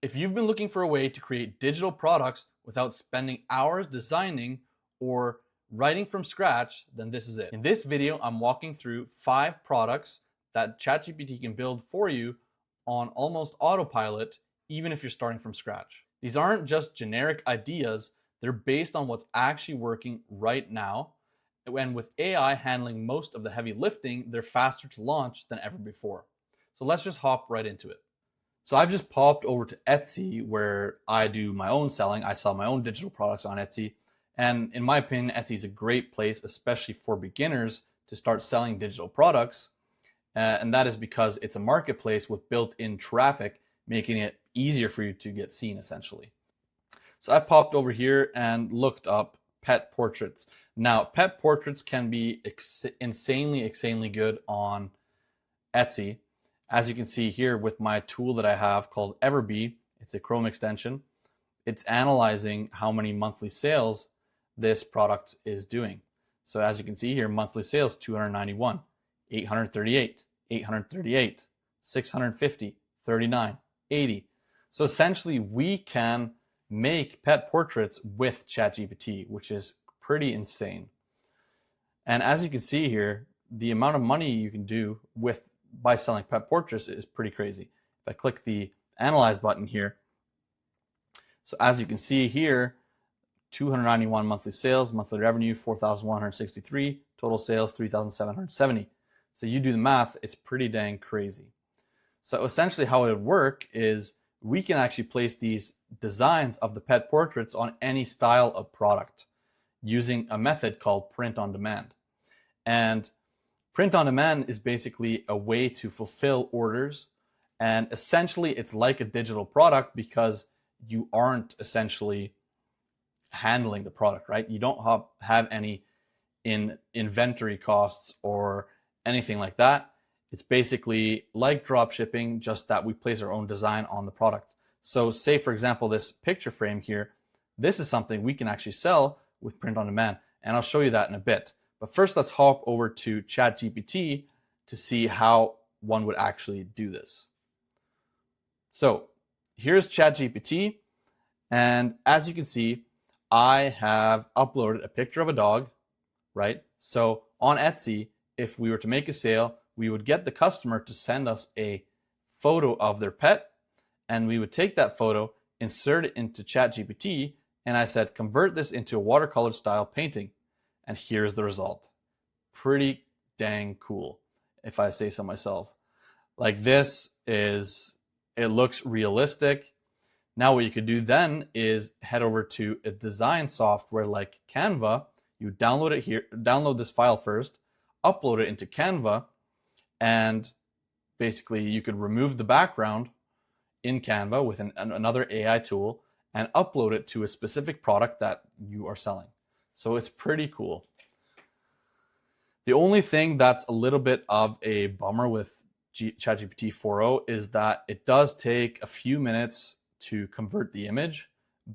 If you've been looking for a way to create digital products without spending hours designing or writing from scratch, then this is it. In this video, I'm walking through 5 products that ChatGPT can build for you on almost autopilot, even if you're starting from scratch. These aren't just generic ideas, they're based on what's actually working right now. And with AI handling most of the heavy lifting, they're faster to launch than ever before. So let's just hop right into it. So I've just popped over to Etsy where I do my own selling. I sell my own digital products on Etsy. And in my opinion, Etsy is a great place, especially for beginners, to start selling digital products. And that is because it's a marketplace with built-in traffic, making it easier for you to get seen, essentially. So I've popped over here and looked up pet portraits. Now, pet portraits can be insanely good on Etsy. As you can see here with my tool that I have called Everbee, it's a Chrome extension. It's analyzing how many monthly sales this product is doing. So as you can see here, monthly sales 291, 838, 838, 650, 39, 80. So essentially we can make pet portraits with ChatGPT, which is pretty insane. And as you can see here, the amount of money you can do by selling pet portraits is pretty crazy. If I click the Analyze button here, so as you can see here, 291 monthly sales, monthly revenue 4,163, total sales 3,770. So you do the math, it's pretty dang crazy. So essentially how it would work is we can actually place these designs of the pet portraits on any style of product using a method called print on demand. And print on demand is basically a way to fulfill orders. And essentially it's like a digital product because you aren't essentially handling the product, right? You don't have any inventory costs or anything like that. It's basically like drop shipping, just that we place our own design on the product. So say, for example, this picture frame here, this is something we can actually sell with print on demand. And I'll show you that in a bit. But first, let's hop over to ChatGPT to see how one would actually do this. So here's ChatGPT. And as you can see, I have uploaded a picture of a dog, right? So on Etsy, if we were to make a sale, we would get the customer to send us a photo of their pet, and we would take that photo, insert it into ChatGPT, and I said, convert this into a watercolor style painting. And here's the result. Pretty dang cool, if I say so myself. Like it looks realistic. Now what you could do then is head over to a design software like Canva. You download it here, download this file first, upload it into Canva, and basically you could remove the background in Canva with another AI tool and upload it to a specific product that you are selling. So it's pretty cool. The only thing that's a little bit of a bummer with ChatGPT 4.0 is that it does take a few minutes to convert the image,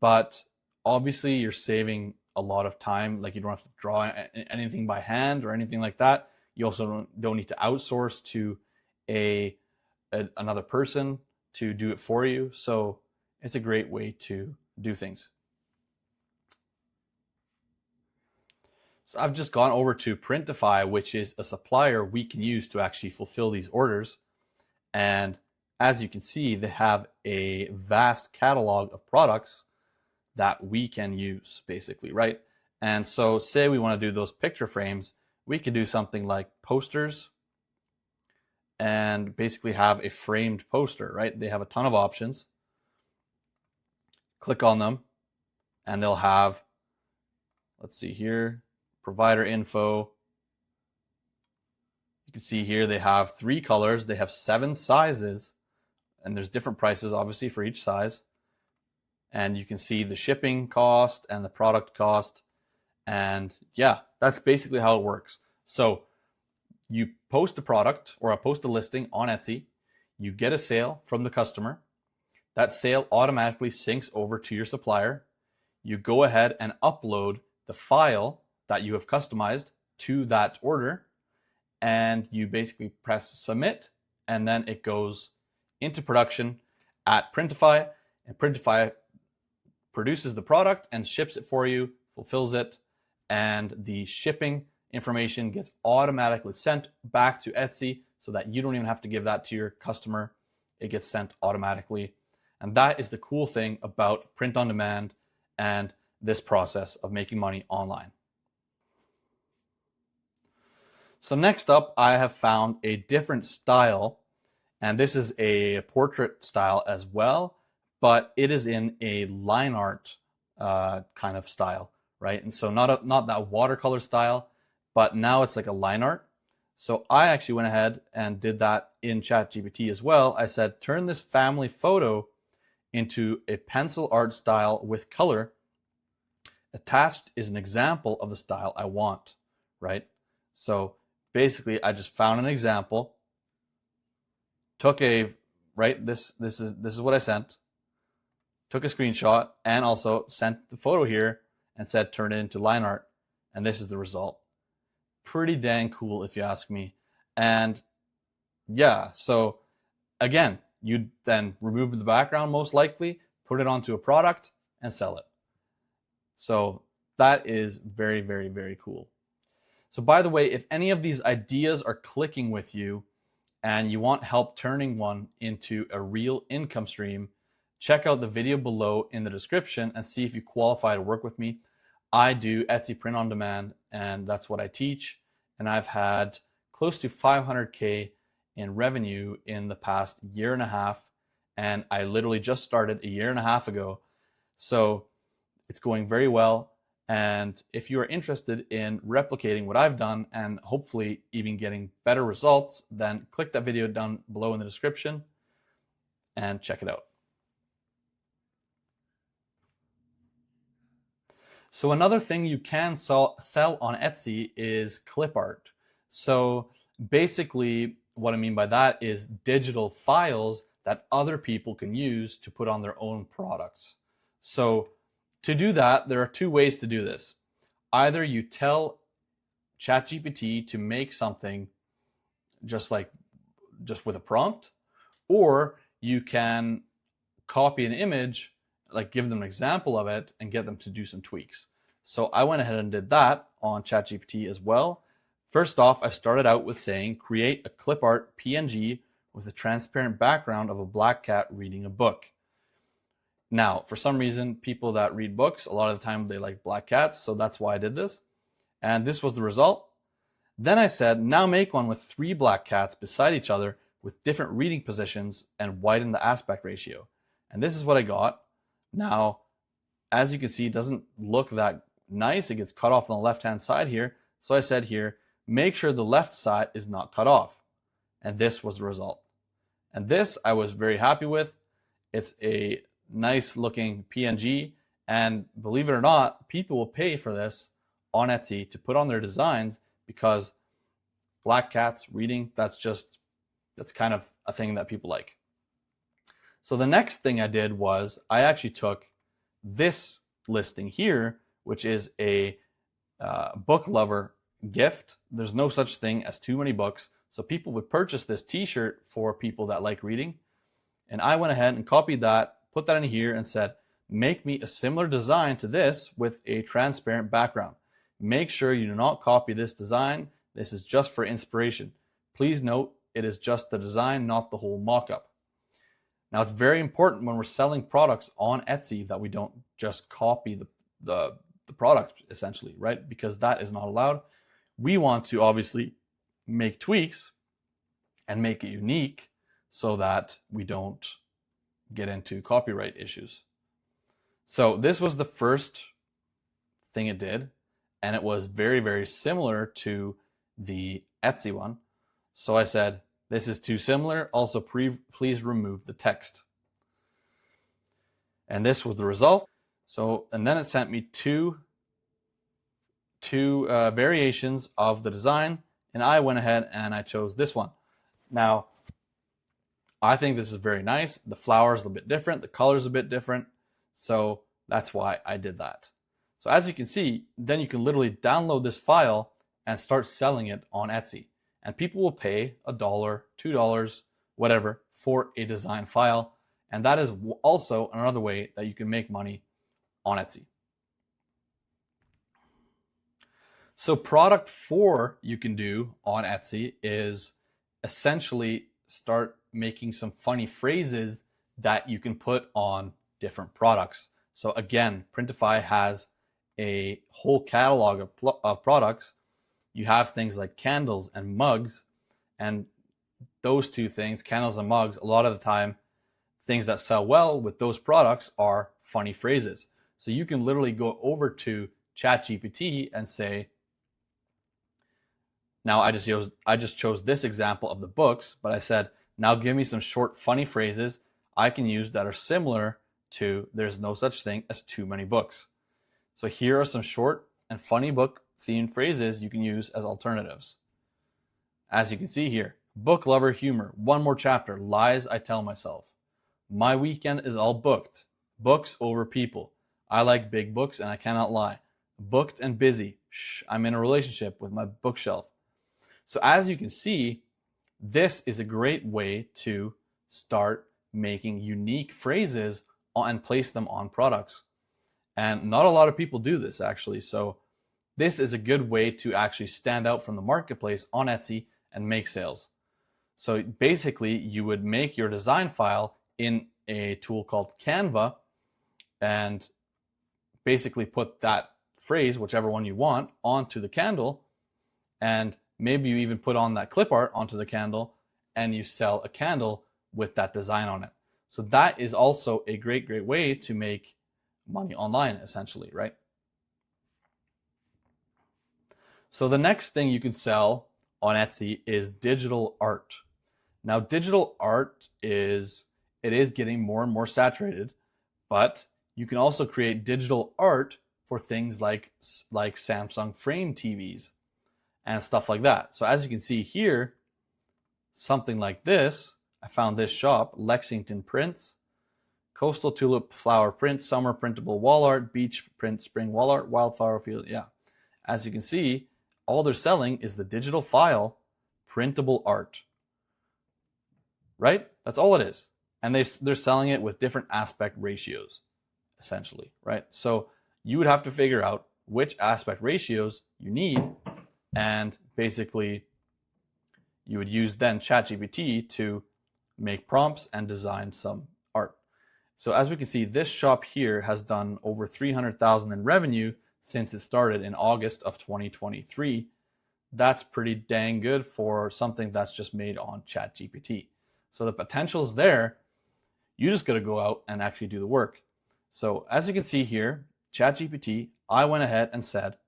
but obviously you're saving a lot of time. Like you don't have to draw anything by hand or anything like that. You also don't need to outsource to another person to do it for you. So it's a great way to do things. So I've just gone over to Printify, which is a supplier we can use to actually fulfill these orders. And as you can see, they have a vast catalog of products that we can use, basically, right? And so say we want to do those picture frames, we could do something like posters and basically have a framed poster, right? They have a ton of options. Click on them and they'll have, let's see here, provider info. You can see here they have 3 colors, they have 7 sizes, and there's different prices obviously for each size. And you can see the shipping cost and the product cost. And yeah, that's basically how it works. So you post a product or post a listing on Etsy, you get a sale from the customer. That sale automatically syncs over to your supplier. You go ahead and upload the file that you have customized to that order, and you basically press submit, and then it goes into production at Printify, and Printify produces the product and ships it for you, fulfills it, and the shipping information gets automatically sent back to Etsy so that you don't even have to give that to your customer. It gets sent automatically. And that is the cool thing about print on demand and this process of making money online. So next up, I have found a different style, and this is a portrait style as well, but it is in a line art kind of style, right? And so not that watercolor style, but now it's like a line art. So I actually went ahead and did that in ChatGPT as well. I said, turn this family photo into a pencil art style with color. Attached is an example of the style I want, right? So basically, I just found an example, took a, right, this is what I sent, took a screenshot, and also sent the photo here and said, turn it into line art. And this is the result. Pretty dang cool, if you ask me. And yeah, so again, you then remove the background most likely, put it onto a product, and sell it. So that is very, very, very cool. So by the way, if any of these ideas are clicking with you and you want help turning one into a real income stream, check out the video below in the description and see if you qualify to work with me. I do Etsy print on demand, and that's what I teach. And I've had close to 500K in revenue in the past year and a half. And I literally just started a year and a half ago. So it's going very well. And if you are interested in replicating what I've done and hopefully even getting better results, then click that video down below in the description and check it out. So another thing you can sell on Etsy is clip art. So basically what I mean by that is digital files that other people can use to put on their own products. So to do that, there are two ways to do this. Either you tell ChatGPT to make something just with a prompt, or you can copy an image, like give them an example of it and get them to do some tweaks. So I went ahead and did that on ChatGPT as well. First off, I started out with saying, create a clip art PNG with a transparent background of a black cat reading a book. Now, for some reason, people that read books, a lot of the time they like black cats, so that's why I did this. And this was the result. Then I said, now make one with 3 black cats beside each other with different reading positions and widen the aspect ratio. And this is what I got. Now, as you can see, it doesn't look that nice. It gets cut off on the left-hand side here. So I said here, make sure the left side is not cut off. And this was the result. And this I was very happy with. It's a nice looking PNG, and believe it or not, people will pay for this on Etsy to put on their designs because black cats reading, that's kind of a thing that people like. So the next thing I did was I actually took this listing here, which is a book lover gift. There's no such thing as too many books. So people would purchase this t-shirt for people that like reading. And I went ahead and copied that, put that in here and said, make me a similar design to this with a transparent background. Make sure you do not copy this design. This is just for inspiration. Please note, it is just the design, not the whole mock-up. Now, it's very important when we're selling products on Etsy that we don't just copy the product, essentially, right? Because that is not allowed. We want to obviously make tweaks and make it unique so that we don't get into copyright issues. So this was the first thing it did, and it was very, very similar to the Etsy one. So I said, this is too similar. Also, please remove the text. And this was the result. So, and then it sent me two variations of the design, and I went ahead and I chose this one. Now, I think this is very nice. The flower is a bit different. The color is a bit different. So that's why I did that. So as you can see, then you can literally download this file and start selling it on Etsy. And people will pay $1, $2, whatever, for a design file. And that is also another way that you can make money on Etsy. So product 4 you can do on Etsy is essentially start making some funny phrases that you can put on different products. So again, Printify has a whole catalog of products. You have things like candles and mugs, and those two things, candles and mugs, a lot of the time, things that sell well with those products are funny phrases. So you can literally go over to ChatGPT and say, now I just chose this example of the books, but I said, now give me some short funny phrases I can use that are similar to there's no such thing as too many books. So here are some short and funny book themed phrases you can use as alternatives. As you can see here, book lover humor, one more chapter, lies I tell myself. My weekend is all booked. Books over people. I like big books and I cannot lie. Booked and busy. Shh, I'm in a relationship with my bookshelf. So as you can see, this is a great way to start making unique phrases and place them on products. And not a lot of people do this actually. So this is a good way to actually stand out from the marketplace on Etsy and make sales. So basically you would make your design file in a tool called Canva and basically put that phrase, whichever one you want, onto the candle, and maybe you even put on that clip art onto the candle and you sell a candle with that design on it. So that is also a great way to make money online essentially, right? So the next thing you can sell on Etsy is digital art. Now digital art is getting more and more saturated, but you can also create digital art for things like Samsung frame TVs and stuff like that. So as you can see here, something like this, I found this shop, Lexington Prints, Coastal Tulip Flower Print, Summer Printable Wall Art, Beach Print Spring Wall Art, Wildflower Field. Yeah. As you can see, all they're selling is the digital file, printable art. Right? That's all it is. And they're selling it with different aspect ratios, essentially, right? So you would have to figure out which aspect ratios you need, and basically you would use then ChatGPT to make prompts and design some art. So as we can see, this shop here has done over 300,000 in revenue since it started in August of 2023. That's pretty dang good for something that's just made on ChatGPT. So the potential's there. You just got to go out and actually do the work. So as you can see here, ChatGPT, I went ahead and said,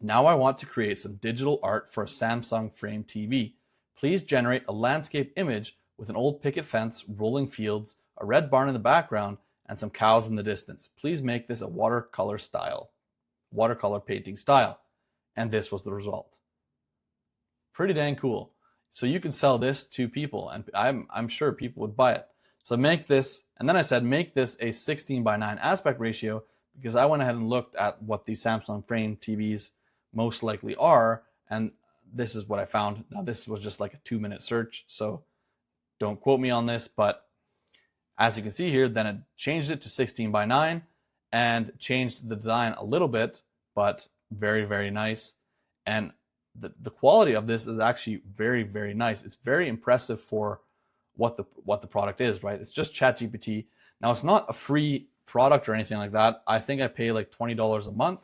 now I want to create some digital art for a Samsung frame TV. Please generate a landscape image with an old picket fence, rolling fields, a red barn in the background, and some cows in the distance. Please make this a watercolor painting style. And this was the result. Pretty dang cool. So you can sell this to people, and I'm sure people would buy it. So make this, and then I said make this a 16:9 aspect ratio, because I went ahead and looked at what the Samsung frame TVs most likely are, and this is what I found. Now this was just like a 2-minute search, so don't quote me on this, but as you can see here, then it changed it to 16:9 and changed the design a little bit, but very nice. And the quality of this is actually very nice. It's very impressive for what the product is, right? It's just ChatGPT. Now it's not a free product or anything like that. I think I pay like $20 a month.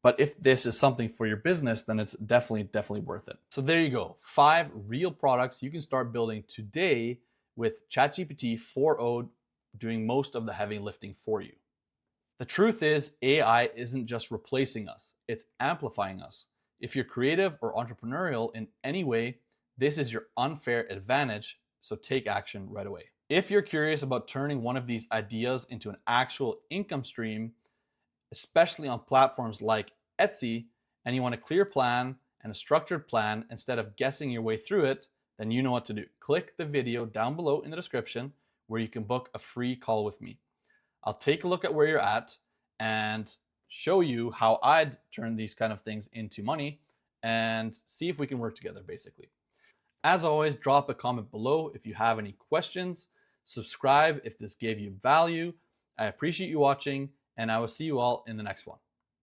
But if this is something for your business, then it's definitely worth it. So there you go. 5 real products you can start building today with ChatGPT 4.0 doing most of the heavy lifting for you. The truth is, AI isn't just replacing us, it's amplifying us. If you're creative or entrepreneurial in any way, this is your unfair advantage, so take action right away. If you're curious about turning one of these ideas into an actual income stream, especially on platforms like Etsy, and you want a clear plan and a structured plan instead of guessing your way through it, then you know what to do. Click the video down below in the description where you can book a free call with me. I'll take a look at where you're at and show you how I'd turn these kind of things into money and see if we can work together, basically. As always, drop a comment below if you have any questions. subscribe if this gave you value. I appreciate you watching, and I will see you all in the next one.